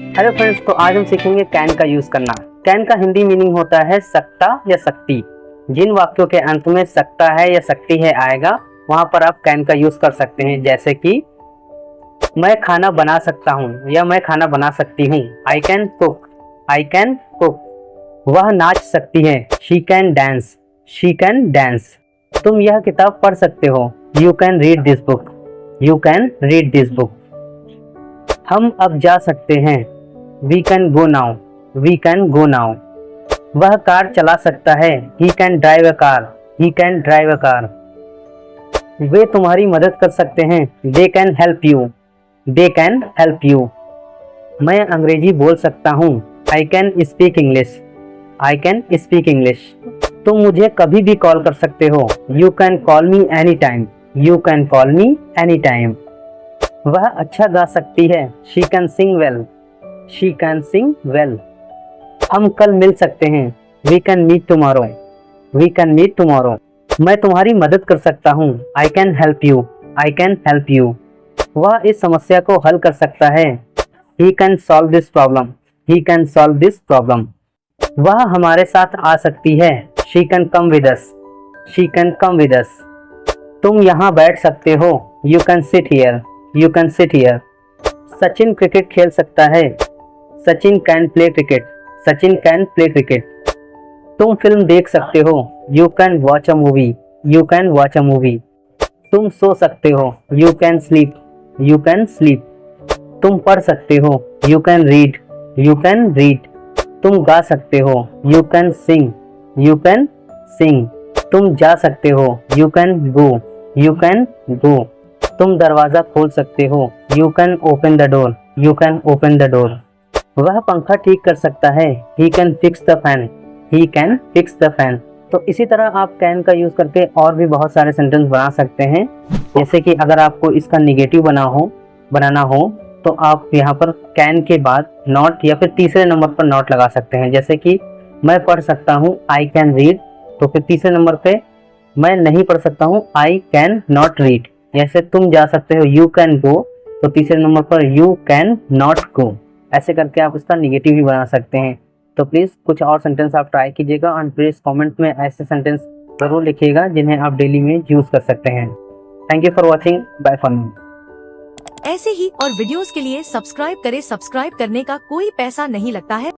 Hello friends, तो आज हम सीखेंगे कैन का यूज करना। कैन का हिंदी मीनिंग होता है सकता या शक्ति। जिन वाक्यों के अंत में सकता है या शक्ति है आएगा, वहां पर आप कैन का यूज कर सकते हैं। जैसे कि मैं खाना बना सकता हूँ या मैं खाना बना सकती हूँ। I can cook, I can cook. वह नाच सकती है, she can dance, she can dance. तुम यह किताब पढ़ सकते हो, you can read this book, you can read this book. हम अब जा सकते हैं, we can go now, we can go now. वह कार चला सकता है, he can drive a car, he can drive a car. वे तुम्हारी मदद कर सकते हैं, दे can help you, they can help you. मैं अंग्रेजी बोल सकता हूँ, I can speak English, I can speak English. तुम मुझे कभी भी कॉल कर सकते हो, you can call me any time, you can call me any time. वह अच्छा गा सकती है, she can sing well, she can sing well. हम कल मिल सकते हैं, we can meet tomorrow, we can meet tomorrow. मैं तुम्हारी मदद कर सकता हूँ, I can help you, I can help you. वह इस समस्या को हल कर सकता है, he can solve this problem, he can solve this problem. वह हमारे साथ आ सकती है, she can come with us, she can come with us. तुम यहाँ बैठ सकते हो, you can sit here, you can sit here. Sachin cricket खेल सकता है, Sachin can play cricket, Sachin can play cricket. तुम फिल्म देख सकते हो, you can watch a movie, you can watch a movie. तुम सो सकते हो, you can sleep, you can sleep. तुम पढ़ सकते हो, you can read, you can read. तुम गा सकते हो, you can sing, you can sing. तुम जा सकते हो, you can go, you can go. तुम दरवाजा खोल सकते हो, you can open the door, you can open the door. वह पंखा ठीक कर सकता है, he can fix the fan, he can fix the fan. तो इसी तरह आप कैन का यूज करके और भी बहुत सारे सेंटेंस बना सकते हैं। जैसे कि अगर आपको इसका निगेटिव बनाना हो तो आप यहाँ पर कैन के बाद नॉट या फिर तीसरे नंबर पर नॉट लगा सकते हैं। जैसे कि मैं पढ़ सकता हूँ, आई कैन रीड, तो फिर तीसरे नंबर पे मैं नहीं पढ़ सकता हूँ, आई कैन नॉट रीड। जैसे तुम जा सकते हो, यू कैन गो, तो तीसरे नंबर पर यू कैन नॉट गो। ऐसे करके आप इसका निगेटिव भी बना सकते हैं। तो प्लीज़ कुछ और सेंटेंस आप ट्राई कीजिएगा और प्लीज़ कमेंट में ऐसे सेंटेंस ज़रूर लिखिएगा जिन्हें आप डेली में यूज़ कर सकते हैं। Thank you for watching, bye for now. ऐसे ही और वीडियोस के लिए सब्सक्राइब करें। सब्सक्राइब करने का कोई पैसा नहीं लगता है।